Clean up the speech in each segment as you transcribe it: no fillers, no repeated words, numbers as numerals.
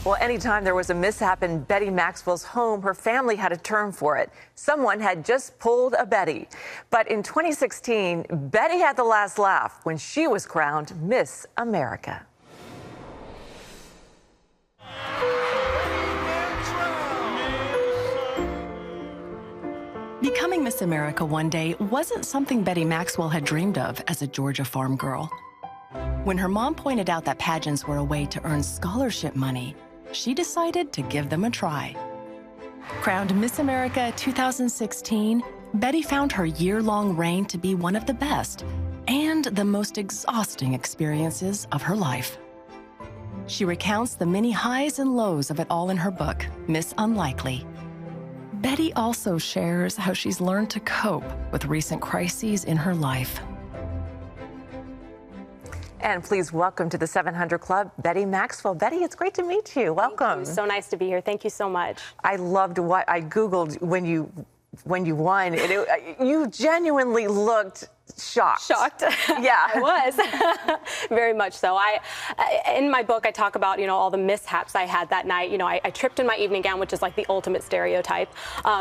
Well, anytime there was a mishap in Betty Maxwell's home, her family had a term for it. Someone had just pulled a Betty. But in 2016, Betty had the last laugh when she was crowned Miss America. Becoming Miss America one day wasn't something Betty Maxwell had dreamed of as a Georgia farm girl. When her mom pointed out that pageants were a way to earn scholarship money, she decided to give them a try. Crowned Miss America 2016, Betty found her year-long reign to be one of the best and the most exhausting experiences of her life. She recounts the many highs and lows of it all in her book, Miss Unlikely. Betty also shares how she's learned to cope with recent crises in her life. And please welcome to the 700 Club, Betty Maxwell. Betty, it's great to meet you. Welcome. Thank you. So nice to be here. Thank you so much. I loved what I Googled when you won. You genuinely looked shocked. Shocked? Yeah. I was. Very much so. In my book, I talk about, all the mishaps I had that night. I tripped in my evening gown, which is like the ultimate stereotype.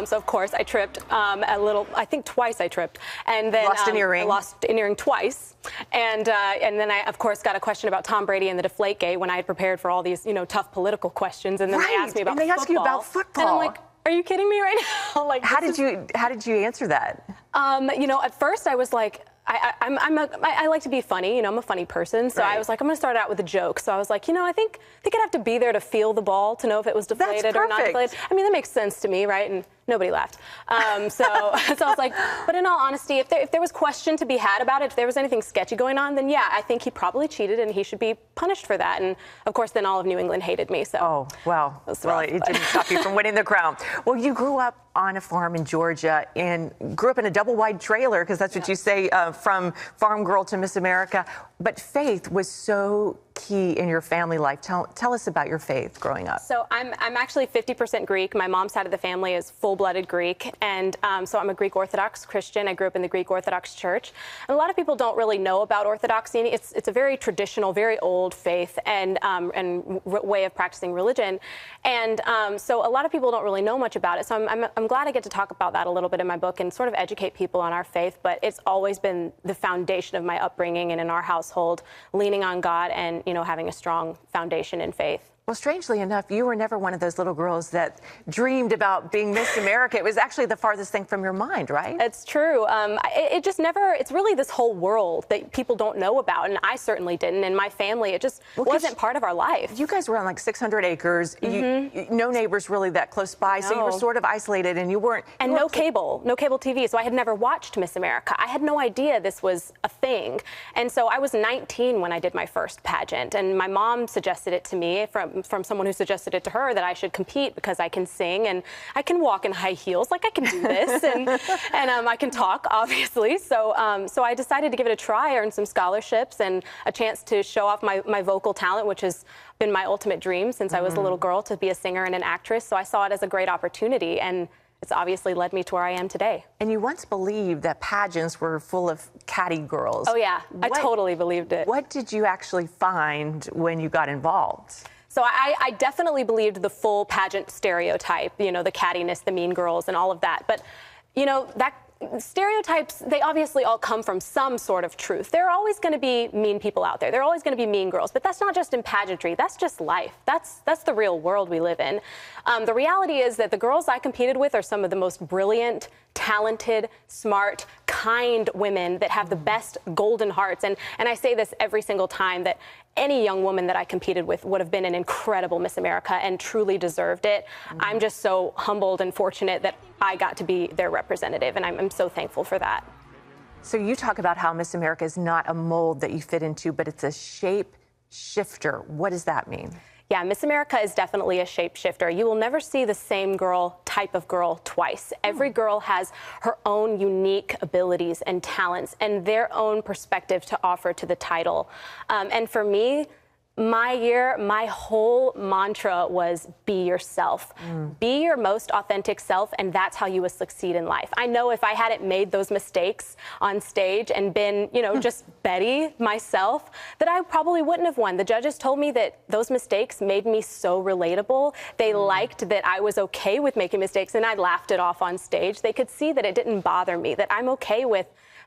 So, of course, I tripped a little, I think twice I tripped. And then lost an earring. I lost an earring twice. And then I, of course, got a question about Tom Brady and the deflategate when I had prepared for all these, tough political questions. And then they asked me about football. And they asked you about football. And I'm like, are you kidding me right now? Like, how did you answer that? At first I was like, I like to be funny. I'm a funny person. So I was like, I'm going to start out with a joke. So I was like, I think I'd have to be there to feel the ball to know if it was deflated or not deflated. I mean, that makes sense to me, right? And nobody laughed. So I was like, but in all honesty, if there was question to be had about it, if there was anything sketchy going on, then yeah, I think he probably cheated and he should be punished for that. And of course, then all of New England hated me. So oh, well, it didn't stop you from winning the crown. Well, you grew up on a farm in Georgia and grew up in a double-wide trailer, because that's what you say, from farm girl to Miss America. But faith was so key in your family life. Tell us about your faith growing up. So I'm actually 50% Greek. My mom's side of the family is full-blooded Greek, and so I'm a Greek Orthodox Christian. I grew up in the Greek Orthodox Church. And a lot of people don't really know about Orthodoxy. It's a very traditional, very old faith and way of practicing religion, and so a lot of people don't really know much about it. So I'm glad I get to talk about that a little bit in my book and sort of educate people on our faith. But it's always been the foundation of my upbringing and in our household, leaning on God and having a strong foundation in faith. Well, strangely enough, you were never one of those little girls that dreamed about being Miss America. It was actually the farthest thing from your mind, right? It's true. It just never, it's really this whole world that people don't know about, and I certainly didn't. And my family, it just wasn't part of our life. You guys were on like 600 acres, no neighbors really that close by, so you were sort of isolated, and you weren't... And no cable TV, so I had never watched Miss America. I had no idea this was a thing. And so I was 19 when I did my first pageant, and my mom suggested it to me from someone who suggested it to her, that I should compete because I can sing and I can walk in high heels, like I can do this, and I can talk, obviously. So I decided to give it a try, earn some scholarships and a chance to show off my vocal talent, which has been my ultimate dream since I was a little girl, to be a singer and an actress. So I saw it as a great opportunity, and it's obviously led me to where I am today. And you once believed that pageants were full of catty girls. Oh yeah, I totally believed it. What did you actually find when you got involved? So I definitely believed the full pageant stereotype, the cattiness, the mean girls, and all of that. But, that stereotypes, they obviously all come from some sort of truth. There are always going to be mean people out there. There are always going to be mean girls. But that's not just in pageantry. That's just life. That's the real world we live in. The reality is that the girls I competed with are some of the most brilliant, talented, smart, kind women that have the best golden hearts. And I say this every single time, that any young woman that I competed with would have been an incredible Miss America and truly deserved it. I'm just so humbled and fortunate that I got to be their representative, and I'm so thankful for that. So you talk about how Miss America is not a mold that you fit into, but it's a shape shifter. What does that mean? Yeah, Miss America is definitely a shapeshifter. You will never see the same type of girl twice. Every girl has her own unique abilities and talents and their own perspective to offer to the title. And for me, my year, my whole mantra was be yourself. Be your most authentic self, and that's how you will succeed in life. I know if I hadn't made those mistakes on stage and been, just Betty, myself, that I probably wouldn't have won. The judges told me that those mistakes made me so relatable. They liked that I was okay with making mistakes, and I laughed it off on stage. They could see that it didn't bother me, that I'm okay with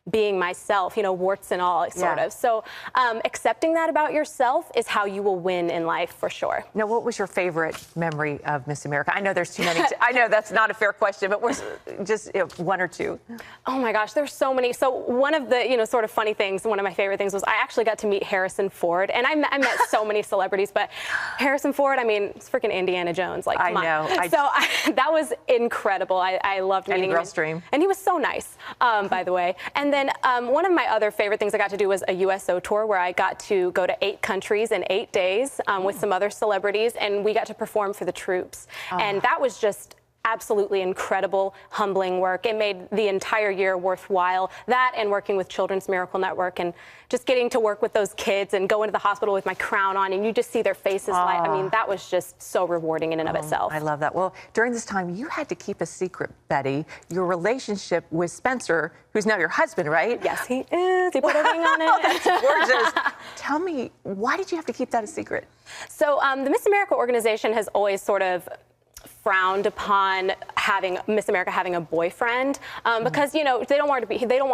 being myself, warts and all, sort of. So accepting that about yourself is how you will win in life, for sure. Now, what was your favorite memory of Miss America? I know there's too many. I know that's not a fair question, but was just one or two? Oh my gosh, there's so many. So one of the, sort of funny things, one of my favorite things was I actually got to meet Harrison Ford, and I met so many celebrities, but Harrison Ford, I mean, it's freaking Indiana Jones. Like, come on. That was incredible. I loved meeting him. Any girl's dream. And he was so nice, by the way. And then one of my other favorite things I got to do was a USO tour, where I got to go to 8 countries in 8 days with some other celebrities, and we got to perform for the troops. And that was just absolutely incredible, humbling work. It made the entire year worthwhile. That and working with Children's Miracle Network and just getting to work with those kids and go into the hospital with my crown on, and you just see their faces light. I mean, that was just so rewarding in and of itself. I love that. Well, during this time, you had to keep a secret, Betty, your relationship with Spencer, who's now your husband, right? Yes, he is. He put a ring on it. That's gorgeous. Tell me, why did you have to keep that a secret? So the Miss America organization has always sort of frowned upon Miss America having a boyfriend because they don't want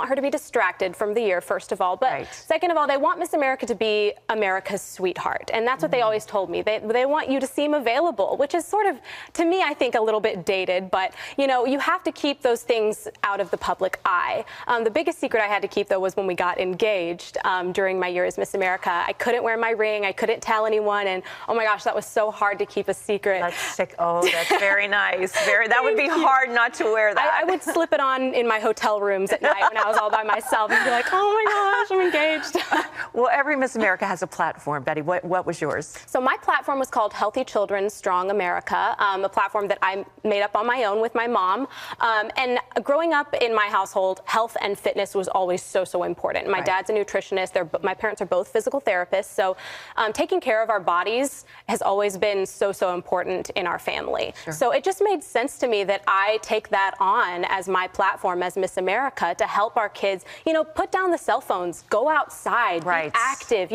her to be distracted from the year, first of all, but second of all, they want Miss America to be America's sweetheart, and that's what they always told me. They want you to seem available, which is sort of, to me, I think a little bit dated, but you have to keep those things out of the public eye. The biggest secret I had to keep, though, was when we got engaged during my year as Miss America. I couldn't wear my ring, I couldn't tell anyone, and oh my gosh, that was so hard to keep a secret. That's sick. Oh, that's very nice. That would be hard not to wear that. I would slip it on in my hotel rooms at night when I was all by myself and be like, oh my gosh, I'm engaged. Well, every Miss America has a platform, Betty. What was yours? So my platform was called Healthy Children, Strong America, a platform that I made up on my own with my mom. And growing up in my household, health and fitness was always so important. My dad's a nutritionist. My parents are both physical therapists. So taking care of our bodies has always been so important in our family. So it just made sense to me that I take that on as my platform as Miss America to help our kids, put down the cell phones, go outside, be active,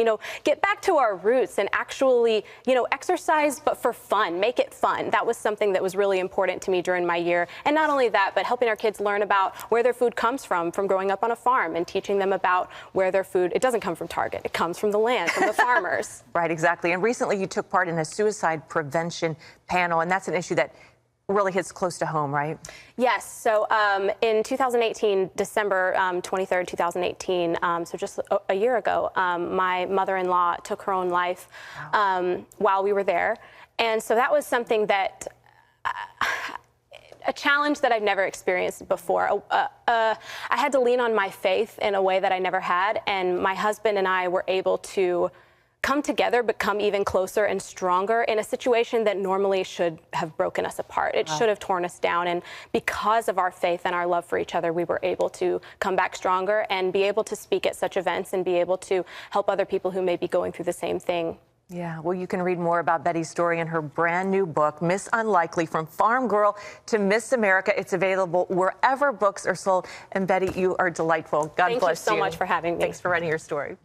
get back to our roots and actually, exercise, but for fun, make it fun. That was something that was really important to me during my year. And not only that, but helping our kids learn about where their food comes from growing up on a farm, and teaching them about where their food, it doesn't come from Target, it comes from the land, from the farmers. Right, exactly. And recently you took part in a suicide prevention panel, and that's an issue that really hits close to home, right? Yes. So in 2018, December 23rd, 2018, so just a year ago, my mother-in-law took her own life while we were there. And so that was something that, a challenge that I've never experienced before. I had to lean on my faith in a way that I never had. And my husband and I were able to come together, become even closer and stronger in a situation that normally should have broken us apart. It should have torn us down. And because of our faith and our love for each other, we were able to come back stronger and be able to speak at such events and be able to help other people who may be going through the same thing. Yeah, well, you can read more about Betty's story in her brand new book, Miss Unlikely, From Farm Girl to Miss America. It's available wherever books are sold. And Betty, you are delightful. God bless you. Thank you so much for having me. Thanks for writing your story.